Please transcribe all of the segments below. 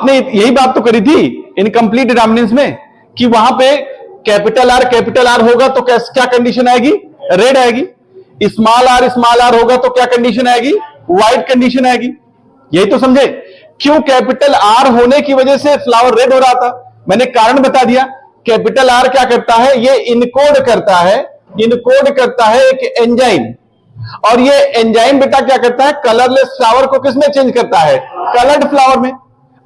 आपने यही बात तो करी थी इनकम्प्लीट डोमिनेंस में कि वहां पे कैपिटल आर होगा तो क्या कंडीशन आएगी? रेड आएगी। स्मॉल आर होगा तो क्या कंडीशन आएगी? व्हाइट कंडीशन आएगी। यही तो समझे क्यों कैपिटल आर होने की वजह से फ्लावर रेड हो रहा था। मैंने कारण बता दिया। कैपिटल आर क्या करता है? ये इनकोड करता है एक एंजाइम, और ये एंजाइम बेटा क्या करता है? कलरलेस फ्लावर को किसमें चेंज करता है? कलर्ड फ्लावर में।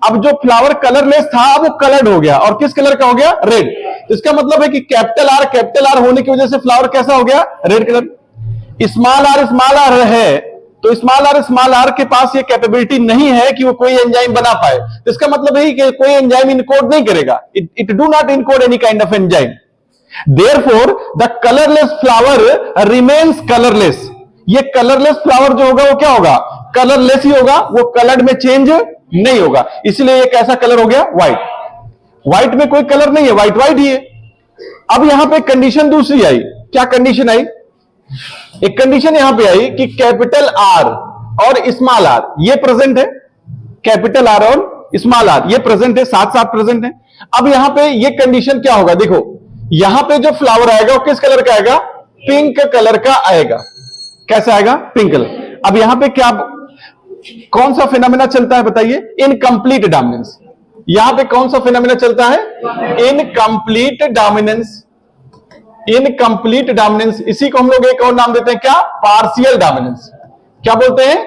अब जो फ्लावर कलरलेस था वो कलर्ड हो गया, और किस कलर का हो गया? रेड। तो इसका मतलब है कि कैपिटल आर होने की वजह से फ्लावर कैसा हो गया? Red colour. स्मॉल आर है तो स्मॉल आर के पास ये कैपेबिलिटी नहीं है कि वो कोई एंजाइम बना पाए। तो इसका मतलब है कि कोई एंजाइम इनकोड नहीं करेगा। It do not encode any kind of enzyme. Therefore the colourless flower remains colourless. ये कलरलेस फ्लावर जो होगा वो क्या होगा? कलरलेस ही होगा, वो कलर्ड में चेंज नहीं होगा। इसलिए ये कैसा कलर हो गया? व्हाइट। व्हाइट में कोई कलर नहीं है, व्हाइट ही है। अब यहां पे कंडीशन दूसरी आई। क्या कंडीशन आई? एक कंडीशन यहां पे आई कि कैपिटल आर और स्मॉल आर ये प्रेजेंट है। कैपिटल आर और स्मॉल आर ये प्रेजेंट है, साथ साथ प्रेजेंट है। अब यहां पे ये कंडीशन क्या होगा? देखो यहां पे जो फ्लावर आएगा वो किस कलर का आएगा? पिंक कलर का आएगा। कैसा आएगा? Pink colour. अब यहां पे क्या, कौन सा फिनोमेना चलता है बताइए? Incomplete dominance. यहां पे कौन सा फिनोमेना चलता है? Incomplete dominance. इनकम्प्लीट डोमिनेंस, इसी को हम लोग एक और नाम देते हैं क्या? Partial dominance. क्या बोलते हैं?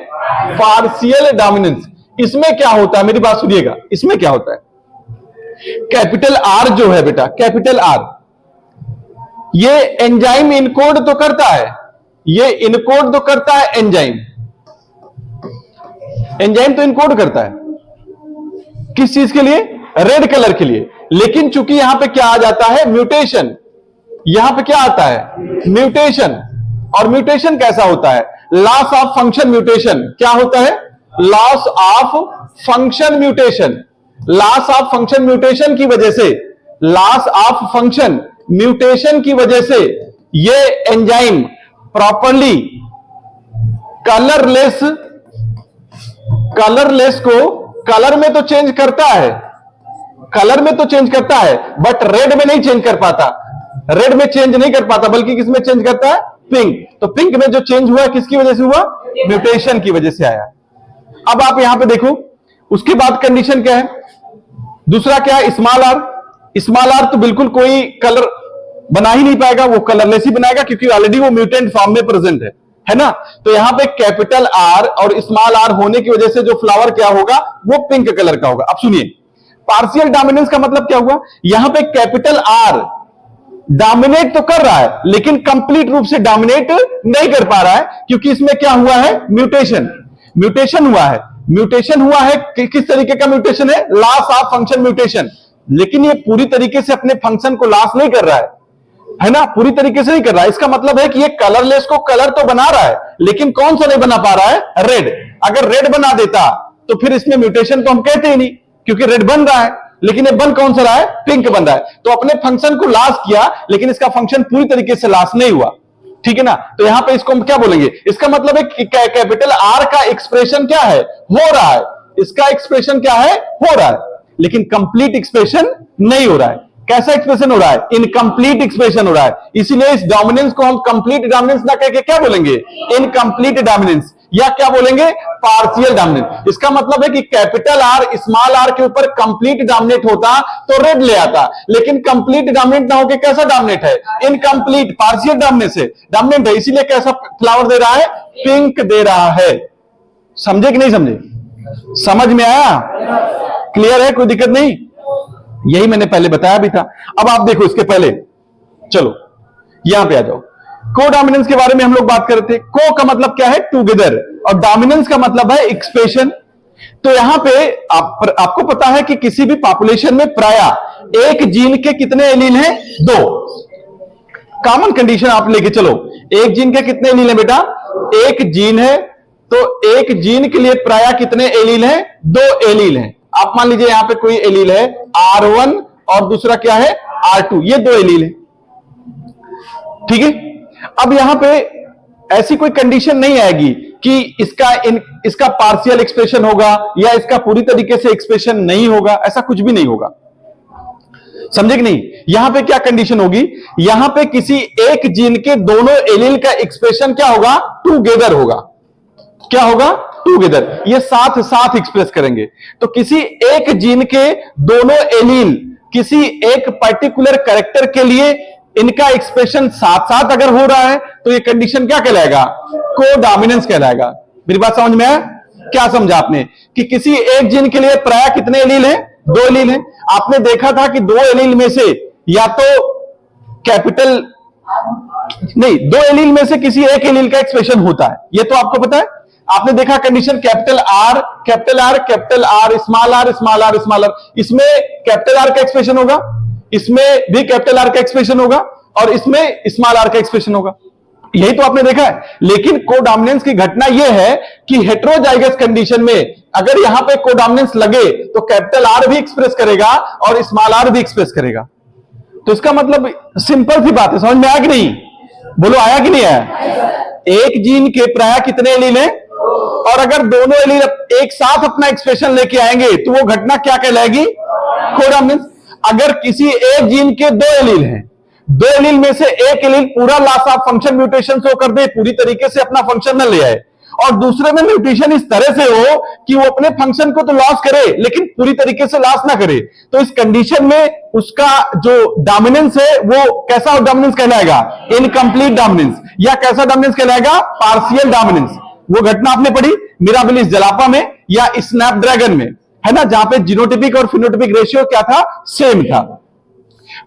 Partial dominance. इसमें क्या होता है? मेरी बात सुनिएगा, इसमें क्या होता है? कैपिटल आर जो है बेटा, कैपिटल आर ये एंजाइम इनकोड तो करता है, ये इनकोड तो करता है एंजाइम। एंजाइम तो इनकोड करता है किस चीज के लिए? रेड कलर के लिए। लेकिन चूंकि यहां पे क्या आ जाता है? म्यूटेशन। यहां पे क्या आता है? म्यूटेशन। और म्यूटेशन कैसा होता है? Loss of function mutation. क्या होता है? Loss of function mutation. Loss of function mutation की वजह से, लॉस ऑफ फंक्शन म्यूटेशन की वजह से ये एंजाइम प्रॉपरली कलरलेस को कलर में तो चेंज करता है, कलर में तो चेंज करता है, बट रेड में नहीं चेंज कर पाता। रेड में चेंज नहीं कर पाता, बल्कि किस में चेंज करता है? पिंक। तो पिंक में जो चेंज हुआ किसकी वजह से हुआ? म्यूटेशन की वजह से आया। अब आप यहां पे देखो, उसके बाद कंडीशन क्या है? दूसरा क्या है? Small R. स्मॉल आर तो बिल्कुल कोई कलर बना ही नहीं पाएगा, वो कलरलेस ही बनाएगा, क्योंकि ऑलरेडी वो म्यूटेंट फॉर्म में प्रेजेंट है ना। तो यहां पे कैपिटल आर और स्मॉल आर होने की वजह से जो फ्लावर क्या होगा? वो पिंक कलर का होगा। अब सुनिए, पार्शियल डोमिनेंस का मतलब क्या हुआ? यहां पे कैपिटल आर डोमिनेट तो कर रहा है, लेकिन कंप्लीट रूप से डोमिनेट नहीं कर पा रहा है, क्योंकि इसमें क्या हुआ है? म्यूटेशन। म्यूटेशन हुआ है। म्यूटेशन हुआ है किस तरीके का म्यूटेशन है? Loss of function mutation. लेकिन ये पूरी तरीके से अपने फंक्शन को लॉस नहीं कर रहा है ना, पूरी तरीके से नहीं कर रहा है। इसका मतलब है कि ये कलरलेस को कलर तो बना रहा है, लेकिन कौन सा नहीं बना पा रहा है? रेड। अगर रेड बना देता तो फिर इसमें म्यूटेशन तो हम कहते ही नहीं, क्योंकि रेड बन रहा है, लेकिन ये बन कौन सा रहा है? पिंक बन रहा है। तो अपने फंक्शन को लॉस किया, लेकिन इसका फंक्शन पूरी तरीके से लॉस नहीं हुआ। ठीक है ना। तो यहां पे इसको हम क्या बोलेंगे? इसका मतलब है कि कैपिटल आर का एक्सप्रेशन क्या है? हो रहा है। इसका एक्सप्रेशन क्या है? हो रहा है, लेकिन कंप्लीट एक्सप्रेशन नहीं हो रहा है। कैसा एक्सप्रेशन हो रहा है? इनकम्प्लीट एक्सप्रेशन हो रहा है। इसीलिए इस डोमिनेंस को हम कंप्लीट डोमिनेंस ना कहकर क्या बोलेंगे? इनकम्प्लीट डोमिनेंस, या क्या बोलेंगे? Partial dominance. इसका मतलब है कि कैपिटल आर स्मॉल आर के ऊपर कंप्लीट डोमिनेट होता तो रेड ले आता, लेकिन कंप्लीट डोमिनेट ना होकर कैसा डोमिनेट है? इनकम्प्लीट, पार्शियल डोमिनेंस है, डोमिनेट है। इसीलिए कैसा फ्लावर दे रहा है? पिंक दे रहा है। समझे कि नहीं समझे? समझ में आया? क्लियर है? कोई दिक्कत नहीं? यही मैंने पहले बताया भी था। अब आप देखो, इसके पहले चलो यहां पे आ जाओ। कोडोमिनेंस के बारे में हम लोग बात कर रहे थे। को का मतलब क्या है? टुगेदर, और डोमिनेंस का मतलब है एक्सप्रेशन। तो यहां पे आपको पता है कि किसी भी पॉपुलेशन में प्रायः एक जीन के कितने एलील हैं? 2। कॉमन कंडीशन आप लेके चलो। एक जीन के कितने एलील हैं बेटा? एक जीन है, तो एक जीन के लिए प्रायः कितने एलील हैं? 2 एलील हैं। आप मान लीजिए यहां पे कोई एलील है R1 और दूसरा क्या है? R2। ये 2 एलील है। ठीक है। अब यहां पे ऐसी कोई कंडीशन नहीं आएगी कि इसका पार्शियल एक्सप्रेशन होगा या इसका पूरी तरीके से एक्सप्रेशन नहीं होगा, ऐसा कुछ भी नहीं होगा। समझे कि नहीं? यहां पे क्या कंडीशन होगी, यहां पे किसी एक जीन के दोनों एलील का एक्सप्रेशन क्या होगा, टुगेदर होगा। क्या होगा? टुगेदर। ये साथ साथ एक्सप्रेस करेंगे। तो किसी एक जीन के दोनों एलील किसी एक पर्टिकुलर कैरेक्टर के लिए इनका एक्सप्रेशन साथ साथ अगर हो रहा है तो ये कंडीशन क्या कहलाएगा, कोडोमिनेंस कहलाएगा। मेरी बात समझ में आया? क्या समझा आपने कि किसी एक जीन के लिए प्राय कितने एलील हैं, 2 एलील हैं। आपने देखा था कि 2 एलील में से या तो कैपिटल नहीं, 2 एलील में से किसी एक एलील का एक्सप्रेशन होता है, ये तो आपको पता है। आपने देखा condition capital R capital R capital R small R small R small R, इसमें कैपिटल आर का एक्सप्रेशन होगा, इसमें भी कैपिटल आर का एक्सप्रेशन होगा और इसमें स्मॉल आर का एक्सप्रेशन होगा। यही तो आपने देखा है। लेकिन कोडोमिनेंस की घटना यह है कि हेटेरोजाइगस कंडीशन में अगर यहां पे कोडोमिनेंस लगे तो कैपिटल आर भी एक्सप्रेस करेगा और स्मॉल आर भी एक्सप्रेस करेगा। तो इसका मतलब सिंपल सी बात है, समझ में आया कि नहीं? बोलो आया कि नहीं आया? एक जीन के प्राय कितने एलील हैं और अगर दोनों एलील एक साथ अपना एक्सप्रेशन लेके आएंगे तो वो घटना क्या कहलाएगी, कोडोमिनेंस। अगर किसी एक जीन के 2 एलील हैं, 2 एलील में से एक एलील पूरा loss of function mutation show कर दे, पूरी तरीके से अपना फंक्शन न ले आए, और दूसरे में म्यूटेशन इस तरह से हो कि वो अपने फंक्शन को तो लॉस करे लेकिन पूरी तरीके से लॉस ना करे, तो इस कंडीशन में उसका जो डोमिनेंस है वो कैसा डोमिनेंस कहलाएगा, इनकंप्लीट डोमिनेंस, या कैसा डोमिनेंस कहलाएगा, पार्शियल डोमिनेंस। वो घटना आपने पढ़ी मिराबिलिस जलापा में या स्नैपड्रैगन में, है ना, जहां पे जीनोटिपिक और फिनोटिपिक रेशियो क्या था, सेम था।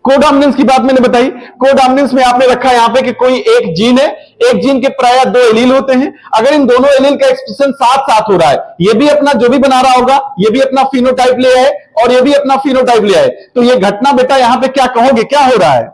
कोडोमिनेंस की बात मैंने बताई। कोडोमिनेंस में आपने रखा यहां पे कि कोई एक जीन है, एक जीन के प्राय 2 एलील होते हैं। अगर इन दोनों एलील का एक्सप्रेशन साथ साथ हो रहा है, ये भी अपना जो भी बना रहा होगा, ये भी अपना फिनोटाइप ले आए और ये भी अपना फिनोटाइप ले आए, तो ये घटना बेटा यहां पे क्या कहोगे, क्या हो रहा है,